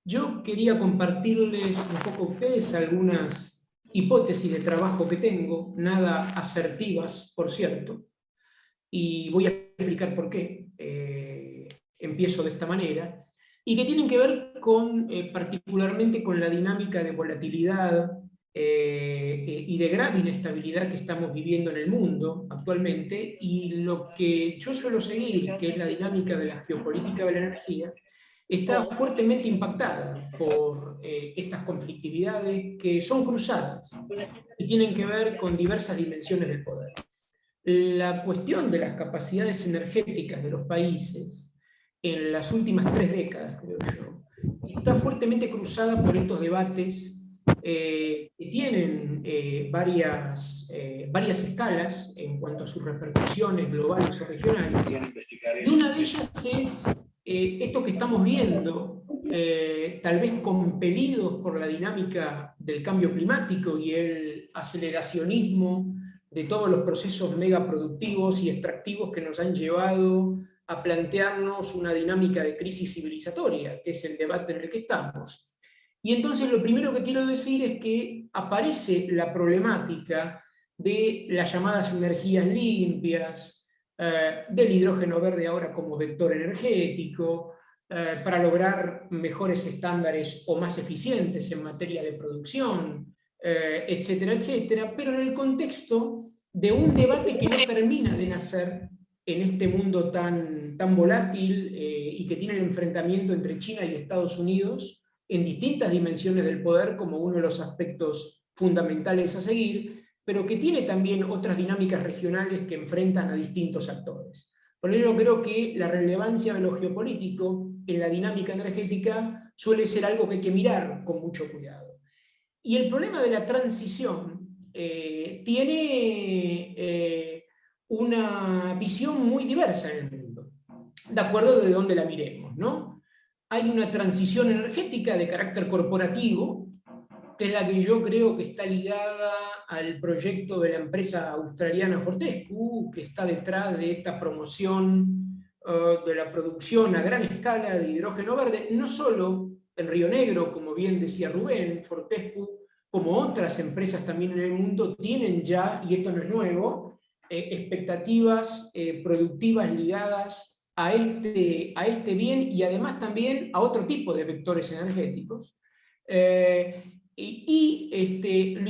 Yo quería compartirles un poco a ustedes algunas hipótesis de trabajo que tengo, nada asertivas, por cierto, y voy a explicar por qué. Empiezo de esta manera, y que tienen que ver con, particularmente con la dinámica de volatilidad y de grave inestabilidad que estamos viviendo en el mundo actualmente, y lo que yo suelo seguir, que es la dinámica de la geopolítica de la energía, está fuertemente impactada por estas conflictividades que son cruzadas y tienen que ver con diversas dimensiones del poder. La cuestión de las capacidades energéticas de los países en las últimas 3 décadas, creo yo, está fuertemente cruzada por estos debates que tienen varias escalas en cuanto a sus repercusiones globales o regionales. Y una de ellas es esto que estamos viendo, tal vez compelidos por la dinámica del cambio climático y el aceleracionismo de todos los procesos megaproductivos y extractivos que nos han llevado a plantearnos una dinámica de crisis civilizatoria, que es el debate en el que estamos. Y entonces lo primero que quiero decir es que aparece la problemática de las llamadas energías limpias, del hidrógeno verde ahora como vector energético, para lograr mejores estándares o más eficientes en materia de producción, etcétera, etcétera, pero en el contexto de un debate que no termina de nacer en este mundo tan volátil y que tiene el enfrentamiento entre China y Estados Unidos en distintas dimensiones del poder como uno de los aspectos fundamentales a seguir, pero que tiene también otras dinámicas regionales que enfrentan a distintos actores. Por ello creo que la relevancia de lo geopolítico en la dinámica energética suele ser algo que hay que mirar con mucho cuidado. Y el problema de la transición tiene una visión muy diversa en el mundo, de acuerdo de dónde la miremos, ¿no? Hay una transición energética de carácter corporativo, que es la que yo creo que está ligada al proyecto de la empresa australiana Fortescue, que está detrás de esta promoción de la producción a gran escala de hidrógeno verde, no solo en Río Negro, como bien decía Rubén. Fortescue, como otras empresas también en el mundo, tienen ya, y esto no es nuevo, expectativas productivas ligadas a este bien y además también a otro tipo de vectores energéticos. Lo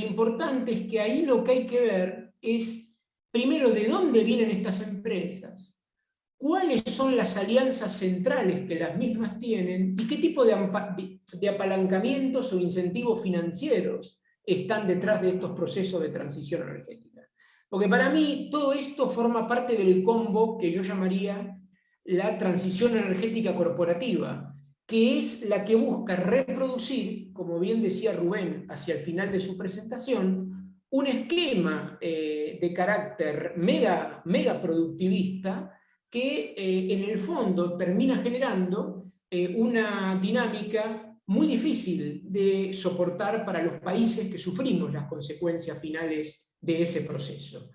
importante es que ahí lo que hay que ver es, primero, de dónde vienen estas empresas, cuáles son las alianzas centrales que las mismas tienen y qué tipo de apalancamientos o incentivos financieros están detrás de estos procesos de transición energética. Porque para mí todo esto forma parte del combo que yo llamaría la transición energética corporativa, que es la que busca reproducir, como bien decía Rubén hacia el final de su presentación, un esquema de carácter mega productivista que en el fondo termina generando una dinámica muy difícil de soportar para los países que sufrimos las consecuencias finales de ese proceso.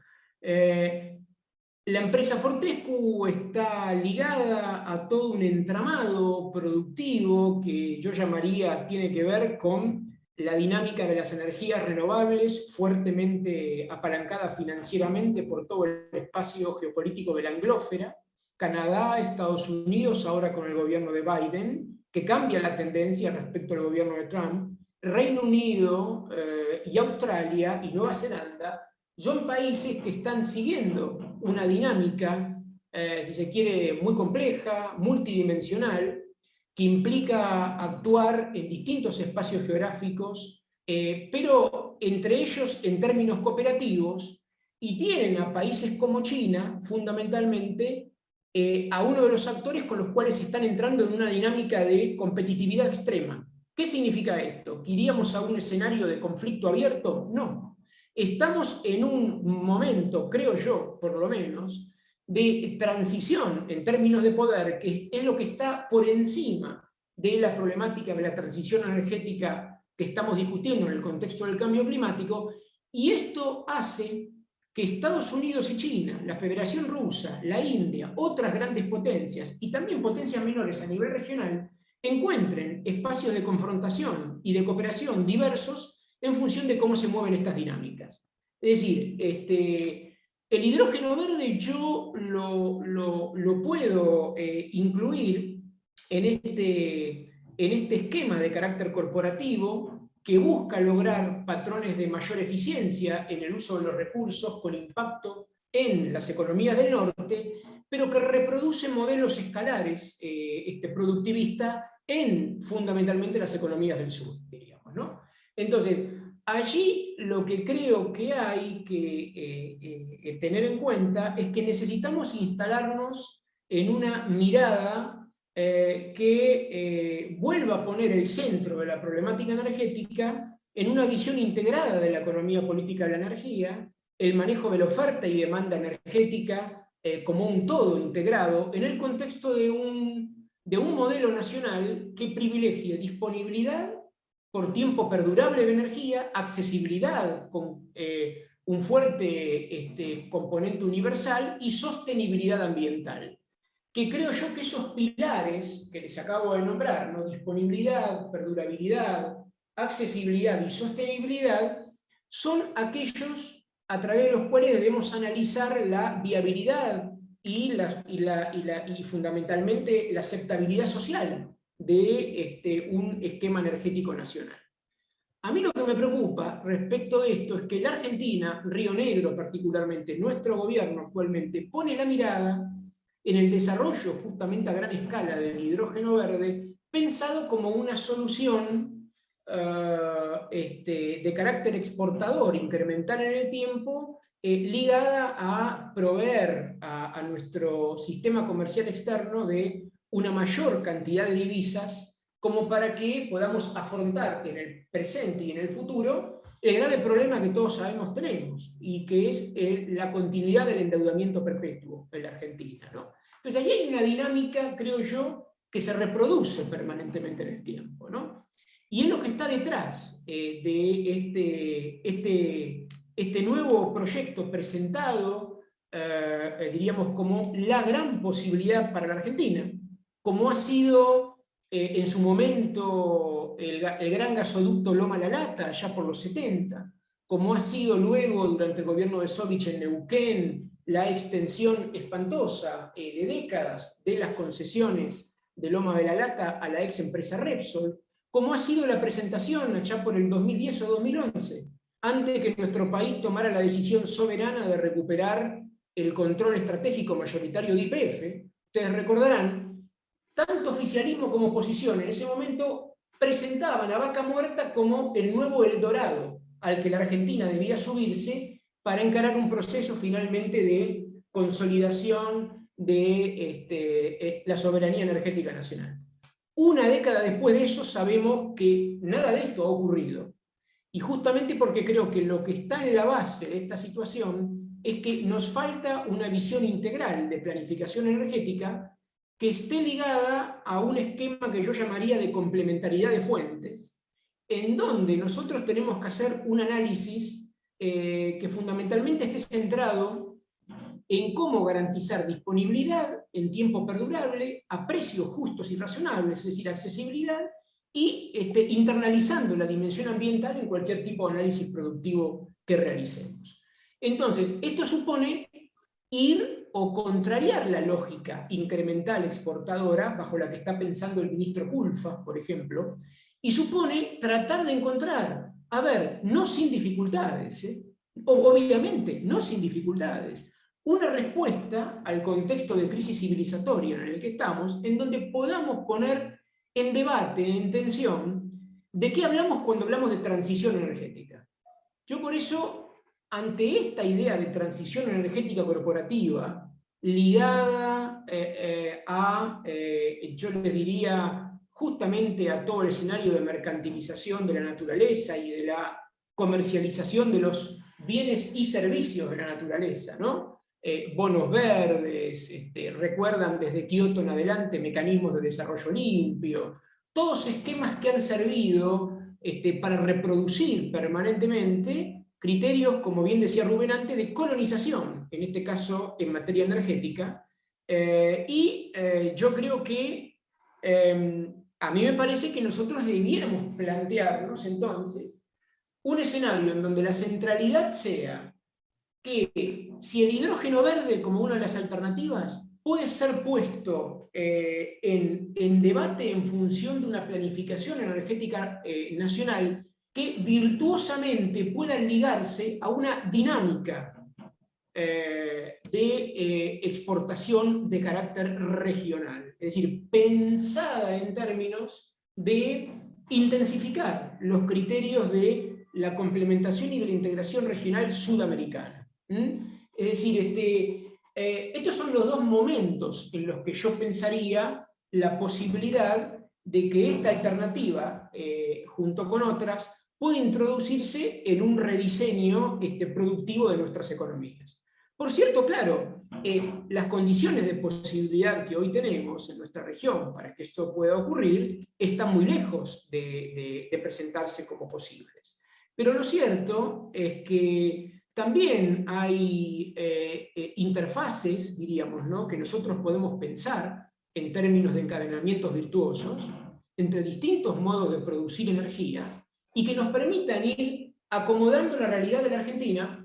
La empresa Fortescue está ligada a todo un entramado productivo que yo llamaría, tiene que ver con la dinámica de las energías renovables, fuertemente apalancada financieramente por todo el espacio geopolítico de la anglósfera, Canadá, Estados Unidos, ahora con el gobierno de Biden, que cambia la tendencia respecto al gobierno de Trump, Reino Unido y Australia y Nueva Zelanda, son países que están siguiendo una dinámica, si se quiere, muy compleja, multidimensional, que implica actuar en distintos espacios geográficos, pero entre ellos en términos cooperativos, y tienen a países como China, fundamentalmente, a uno de los actores con los cuales están entrando en una dinámica de competitividad extrema. ¿Qué significa esto? ¿Que iríamos a un escenario de conflicto abierto? No. Estamos en un momento, creo yo, por lo menos, de transición en términos de poder, que es lo que está por encima de la problemática de la transición energética que estamos discutiendo en el contexto del cambio climático, y esto hace que Estados Unidos y China, la Federación Rusa, la India, otras grandes potencias y también potencias menores a nivel regional, encuentren espacios de confrontación y de cooperación diversos en función de cómo se mueven estas dinámicas. Es decir, el hidrógeno verde yo lo puedo incluir en este esquema de carácter corporativo que busca lograr patrones de mayor eficiencia en el uso de los recursos con impacto en las economías del norte, pero que reproduce modelos escalares productivistas en fundamentalmente las economías del sur, diríamos, ¿no? Entonces, allí lo que creo que hay que tener en cuenta es que necesitamos instalarnos en una mirada que vuelva a poner el centro de la problemática energética en una visión integrada de la economía política de la energía, el manejo de la oferta y demanda energética como un todo integrado en el contexto de un modelo nacional que privilegie disponibilidad por tiempo perdurable de energía, accesibilidad con un fuerte componente universal y sostenibilidad ambiental. Que creo yo que esos pilares que les acabo de nombrar, ¿no? Disponibilidad, perdurabilidad, accesibilidad y sostenibilidad, son aquellos a través de los cuales debemos analizar la viabilidad y fundamentalmente la aceptabilidad social de un esquema energético nacional. A mí lo que me preocupa respecto de esto es que la Argentina, Río Negro particularmente, nuestro gobierno actualmente, pone la mirada en el desarrollo justamente a gran escala del hidrógeno verde, pensado como una solución de carácter exportador, incremental en el tiempo, ligada a proveer a nuestro sistema comercial externo de una mayor cantidad de divisas como para que podamos afrontar en el presente y en el futuro el grave problema que todos sabemos tenemos, y que es la continuidad del endeudamiento perpetuo en la Argentina, ¿no? Entonces allí hay una dinámica, creo yo, que se reproduce permanentemente en el tiempo, ¿no? Y es lo que está detrás de este nuevo proyecto presentado, diríamos, como la gran posibilidad para la Argentina, como ha sido en su momento el gran gasoducto Loma-La Lata, ya por los 70, como ha sido luego durante el gobierno de Sovich en Neuquén, la extensión espantosa de décadas de las concesiones de Loma de la Lata a la ex empresa Repsol, como ha sido la presentación allá por el 2010 o 2011, antes de que nuestro país tomara la decisión soberana de recuperar el control estratégico mayoritario de YPF. Ustedes recordarán, tanto oficialismo como oposición en ese momento presentaban a Vaca Muerta como el nuevo Eldorado al que la Argentina debía subirse para encarar un proceso finalmente de consolidación de la soberanía energética nacional. Una década después de eso sabemos que nada de esto ha ocurrido. Y justamente porque creo que lo que está en la base de esta situación es que nos falta una visión integral de planificación energética que esté ligada a un esquema que yo llamaría de complementariedad de fuentes, en donde nosotros tenemos que hacer un análisis que fundamentalmente esté centrado en cómo garantizar disponibilidad en tiempo perdurable, a precios justos y razonables, es decir, accesibilidad, y internalizando la dimensión ambiental en cualquier tipo de análisis productivo que realicemos. Entonces, esto supone ir o contrariar la lógica incremental exportadora bajo la que está pensando el ministro Culfas, por ejemplo, y supone tratar de encontrar, a ver, no sin dificultades, obviamente, no sin dificultades, una respuesta al contexto de crisis civilizatoria en el que estamos, en donde podamos poner en debate, en tensión, de qué hablamos cuando hablamos de transición energética. Yo por eso, ante esta idea de transición energética corporativa, ligada yo le diría, justamente a todo el escenario de mercantilización de la naturaleza y de la comercialización de los bienes y servicios de la naturaleza, ¿no? Bonos verdes, recuerdan desde Kioto en adelante mecanismos de desarrollo limpio, todos esquemas que han servido para reproducir permanentemente criterios, como bien decía Rubén antes, de colonización, en este caso en materia energética, yo creo que a mí me parece que nosotros debiéramos plantearnos entonces un escenario en donde la centralidad sea que si el hidrógeno verde como una de las alternativas puede ser puesto en debate en función de una planificación energética nacional que virtuosamente pueda ligarse a una dinámica de exportación de carácter regional, es decir, pensada en términos de intensificar los criterios de la complementación y de la integración regional sudamericana. Es decir, estos son los dos momentos en los que yo pensaría la posibilidad de que esta alternativa, junto con otras, puede introducirse en un rediseño productivo de nuestras economías. Por cierto, claro, las condiciones de posibilidad que hoy tenemos en nuestra región para que esto pueda ocurrir están muy lejos de presentarse como posibles. Pero lo cierto es que también hay interfaces, diríamos, ¿no?, que nosotros podemos pensar en términos de encadenamientos virtuosos entre distintos modos de producir energía y que nos permitan ir acomodando la realidad de la Argentina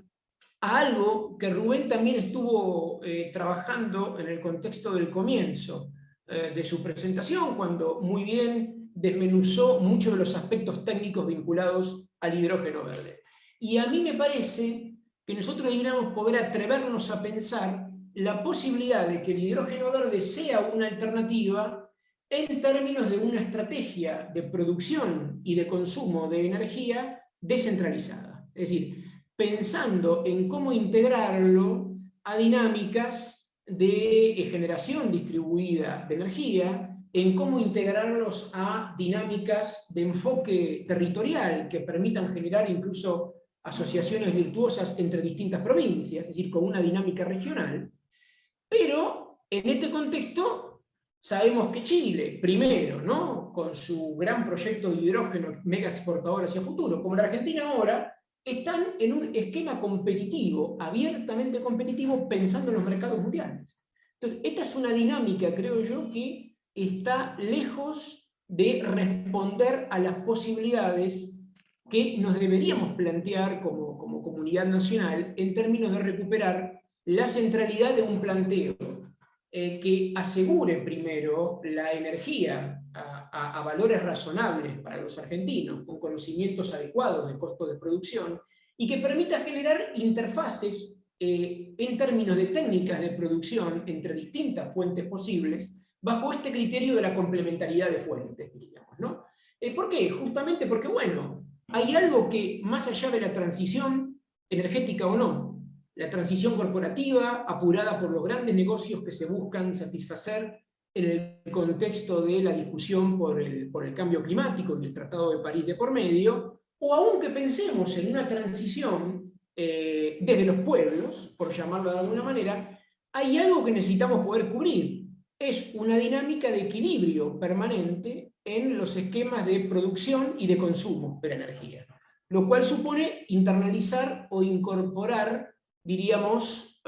a algo que Rubén también estuvo trabajando en el contexto del comienzo de su presentación, cuando muy bien desmenuzó muchos de los aspectos técnicos vinculados al hidrógeno verde. Y a mí me parece que nosotros deberíamos poder atrevernos a pensar la posibilidad de que el hidrógeno verde sea una alternativa en términos de una estrategia de producción y de consumo de energía descentralizada. Es decir, pensando en cómo integrarlo a dinámicas de generación distribuida de energía, en cómo integrarlos a dinámicas de enfoque territorial que permitan generar incluso asociaciones virtuosas entre distintas provincias, es decir, con una dinámica regional. Pero en este contexto sabemos que Chile, primero, ¿no?, con su gran proyecto de hidrógeno mega exportador hacia futuro, como la Argentina ahora, están en un esquema competitivo, abiertamente competitivo, pensando en los mercados mundiales. Entonces, esta es una dinámica, creo yo, que está lejos de responder a las posibilidades que nos deberíamos plantear como comunidad nacional en términos de recuperar la centralidad de un planteo que asegure primero la energía a valores razonables para los argentinos, con conocimientos adecuados de costos de producción, y que permita generar interfaces en términos de técnicas de producción entre distintas fuentes posibles, bajo este criterio de la complementariedad de fuentes, diríamos, ¿no? ¿Por qué? Justamente porque, bueno, hay algo que, más allá de la transición energética o no, la transición corporativa apurada por los grandes negocios que se buscan satisfacer en el contexto de la discusión por el cambio climático y el Tratado de París de por medio, o aún que pensemos en una transición desde los pueblos, por llamarlo de alguna manera, hay algo que necesitamos poder cubrir. Es una dinámica de equilibrio permanente en los esquemas de producción y de consumo de la energía, lo cual supone internalizar o incorporar, diríamos,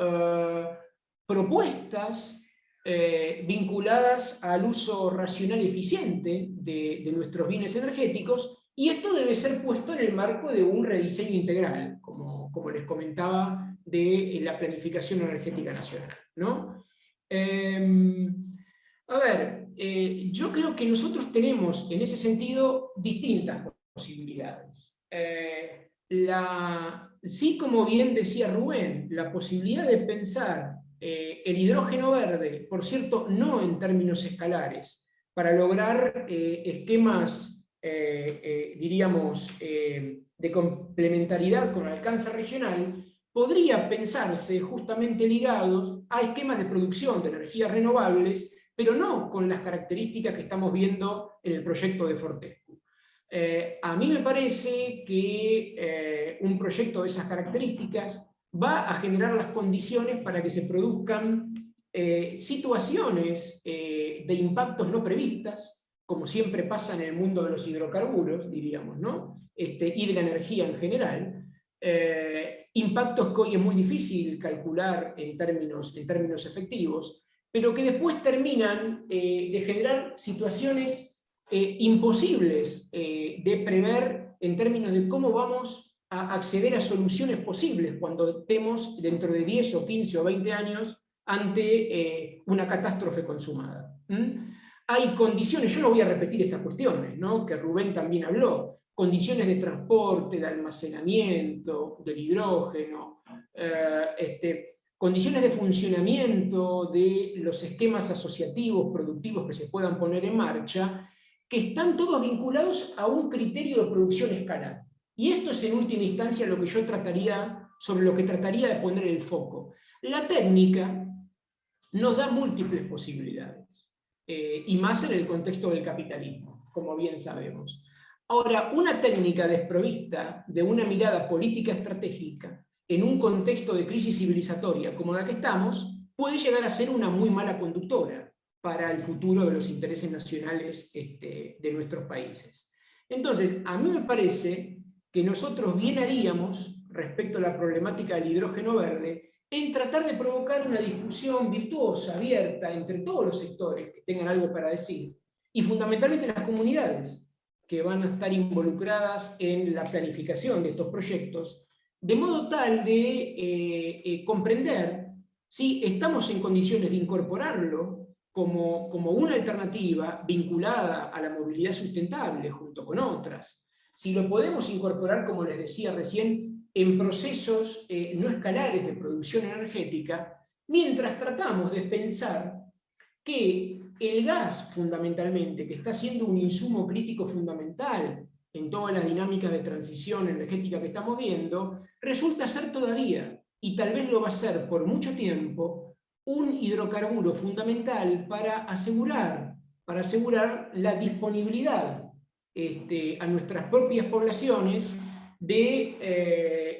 propuestas vinculadas al uso racional y eficiente de nuestros bienes energéticos, y esto debe ser puesto en el marco de un rediseño integral, como les comentaba, de la planificación energética nacional, ¿no? A ver, yo creo que nosotros tenemos en ese sentido distintas posibilidades. Sí, como bien decía Rubén, la posibilidad de pensar el hidrógeno verde, por cierto, no en términos escalares, para lograr esquemas, diríamos, de complementariedad con alcance regional, podría pensarse justamente ligados a esquemas de producción de energías renovables, pero no con las características que estamos viendo en el proyecto de Fortescue. A mí me parece que un proyecto de esas características va a generar las condiciones para que se produzcan situaciones de impactos no previstas, como siempre pasa en el mundo de los hidrocarburos, diríamos, ¿no? Y de la energía en general, impactos que hoy es muy difícil calcular en términos efectivos, pero que después terminan de generar situaciones imposibles de prever en términos de cómo vamos a acceder a soluciones posibles cuando estemos dentro de 10 o 15 o 20 años ante una catástrofe consumada. Hay condiciones, yo no voy a repetir estas cuestiones, ¿no?, que Rubén también habló, condiciones de transporte, de almacenamiento, del hidrógeno, condiciones de funcionamiento de los esquemas asociativos, productivos que se puedan poner en marcha, que están todos vinculados a un criterio de producción escalar. Y esto es en última instancia lo que yo sobre lo que trataría de poner el foco. La técnica nos da múltiples posibilidades, y más en el contexto del capitalismo, como bien sabemos. Ahora, una técnica desprovista de una mirada política estratégica en un contexto de crisis civilizatoria como la que estamos, puede llegar a ser una muy mala conductora para el futuro de los intereses nacionales de nuestros países. Entonces, a mí me parece que nosotros bien haríamos, respecto a la problemática del hidrógeno verde, en tratar de provocar una discusión virtuosa, abierta, entre todos los sectores que tengan algo para decir, y fundamentalmente las comunidades que van a estar involucradas en la planificación de estos proyectos, de modo tal de comprender si estamos en condiciones de incorporarlo como una alternativa vinculada a la movilidad sustentable junto con otras, si lo podemos incorporar, como les decía recién, en procesos no escalares de producción energética, mientras tratamos de pensar que el gas, fundamentalmente, que está siendo un insumo crítico fundamental en todas las dinámicas de transición energética que estamos viendo, resulta ser todavía, y tal vez lo va a ser por mucho tiempo, un hidrocarburo fundamental para asegurar la disponibilidad a nuestras propias poblaciones de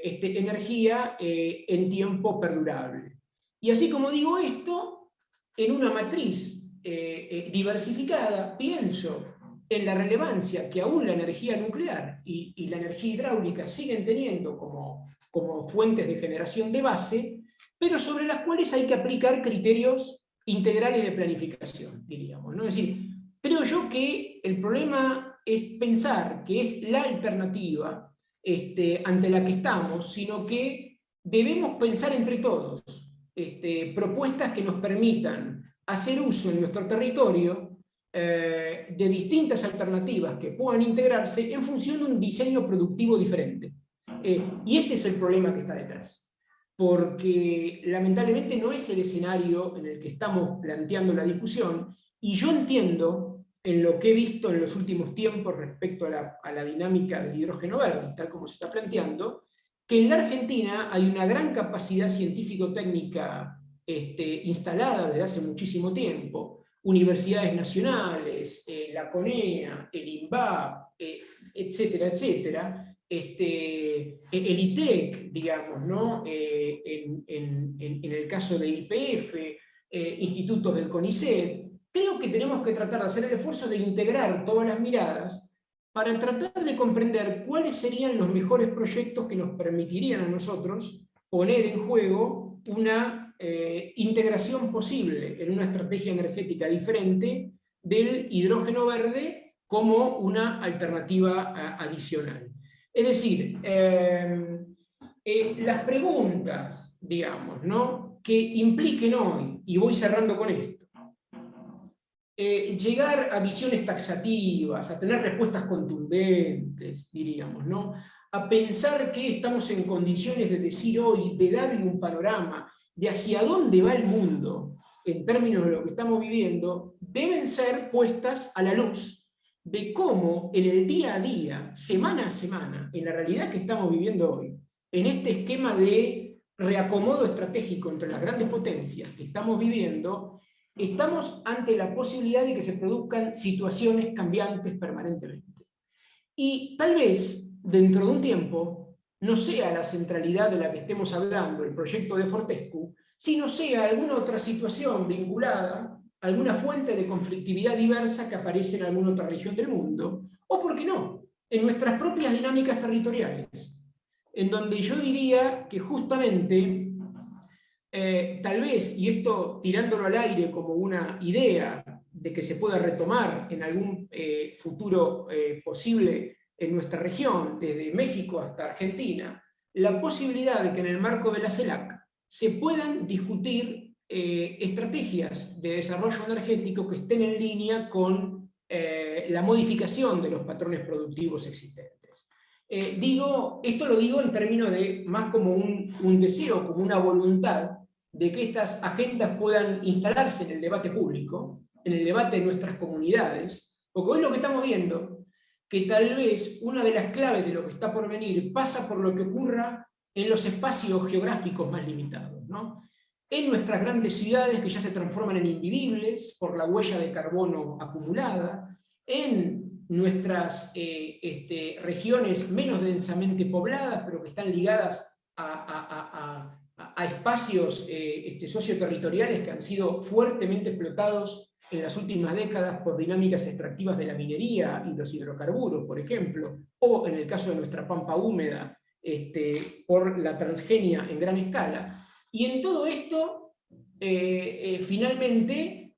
energía en tiempo perdurable. Y así como digo esto, en una matriz diversificada, pienso en la relevancia que aún la energía nuclear y la energía hidráulica siguen teniendo como fuentes de generación de base, pero sobre las cuales hay que aplicar criterios integrales de planificación, diríamos, ¿no? Es decir, creo yo que el problema es pensar que es la alternativa ante la que estamos, sino que debemos pensar entre todos propuestas que nos permitan hacer uso en nuestro territorio de distintas alternativas que puedan integrarse en función de un diseño productivo diferente. Y este es el problema que está detrás, porque lamentablemente no es el escenario en el que estamos planteando la discusión, y yo entiendo, en lo que he visto en los últimos tiempos respecto a la dinámica del hidrógeno verde, tal como se está planteando, que en la Argentina hay una gran capacidad científico-técnica instalada desde hace muchísimo tiempo, universidades nacionales, la CONEA, el INVAP, etcétera, etcétera, el ITEC, digamos, ¿no? En el caso de YPF, institutos del CONICET. Creo que tenemos que tratar de hacer el esfuerzo de integrar todas las miradas para tratar de comprender cuáles serían los mejores proyectos que nos permitirían a nosotros poner en juego una integración posible en una estrategia energética diferente del hidrógeno verde como una alternativa adicional. Es decir, las preguntas, digamos, ¿no?, que impliquen hoy, y voy cerrando con esto, llegar a visiones taxativas, a tener respuestas contundentes, diríamos, ¿no?, a pensar que estamos en condiciones de decir hoy, de darle un panorama de hacia dónde va el mundo en términos de lo que estamos viviendo, deben ser puestas a la luz de cómo en el día a día, semana a semana, en la realidad que estamos viviendo hoy, en este esquema de reacomodo estratégico entre las grandes potencias que estamos viviendo, estamos ante la posibilidad de que se produzcan situaciones cambiantes permanentemente. Y tal vez, dentro de un tiempo, no sea la centralidad de la que estemos hablando, el proyecto de Fortescue, sino sea alguna otra situación vinculada a alguna fuente de conflictividad diversa que aparece en alguna otra región del mundo, o, ¿por qué no?, en nuestras propias dinámicas territoriales. en donde yo diría que justamente, tal vez, y esto tirándolo al aire como una idea de que se pueda retomar en algún futuro posible en nuestra región, desde México hasta Argentina, la posibilidad de que en el marco de la CELAC se puedan discutir estrategias de desarrollo energético que estén en línea con la modificación de los patrones productivos existentes. Esto lo digo en términos de más como un deseo, como una voluntad de que estas agendas puedan instalarse en el debate público, en el debate de nuestras comunidades, porque hoy lo que estamos viendo, que tal vez una de las claves de lo que está por venir pasa por lo que ocurra en los espacios geográficos más limitados, ¿no? En nuestras grandes ciudades que ya se transforman en invivibles por la huella de carbono acumulada, en nuestras regiones menos densamente pobladas, pero que están ligadas a espacios socioterritoriales que han sido fuertemente explotados en las últimas décadas por dinámicas extractivas de la minería y los hidrocarburos, por ejemplo, o en el caso de nuestra pampa húmeda, por la transgenia en gran escala. Y en todo esto, finalmente,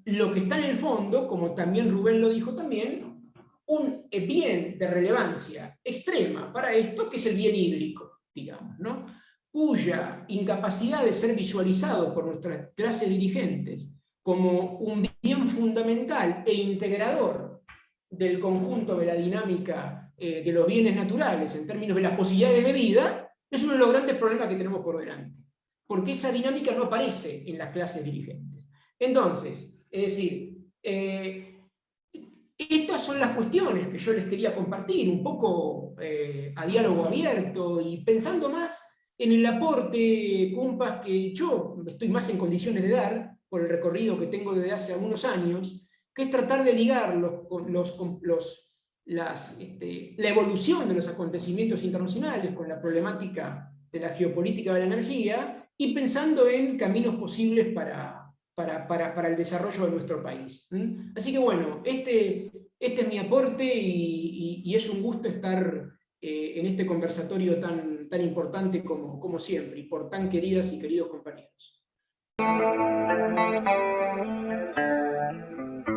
lo que está en el fondo, como también Rubén lo dijo también, un bien de relevancia extrema para esto, que es el bien hídrico, digamos, ¿no? Cuya incapacidad de ser visualizado por nuestras clases dirigentes como un bien fundamental e integrador del conjunto de la dinámica de los bienes naturales en términos de las posibilidades de vida, es uno de los grandes problemas que tenemos por delante, porque esa dinámica no aparece en las clases dirigentes. Entonces, es decir, estas son las cuestiones que yo les quería compartir, un poco a diálogo abierto y pensando más en el aporte, compas, que yo estoy más en condiciones de dar por el recorrido que tengo desde hace algunos años, que es tratar de ligar la evolución de los acontecimientos internacionales con la problemática de la geopolítica de la energía y pensando en caminos posibles para el desarrollo de nuestro país. Así que bueno, este es mi aporte y es un gusto estar en este conversatorio tan importante como siempre y por tan queridas y queridos compañeros.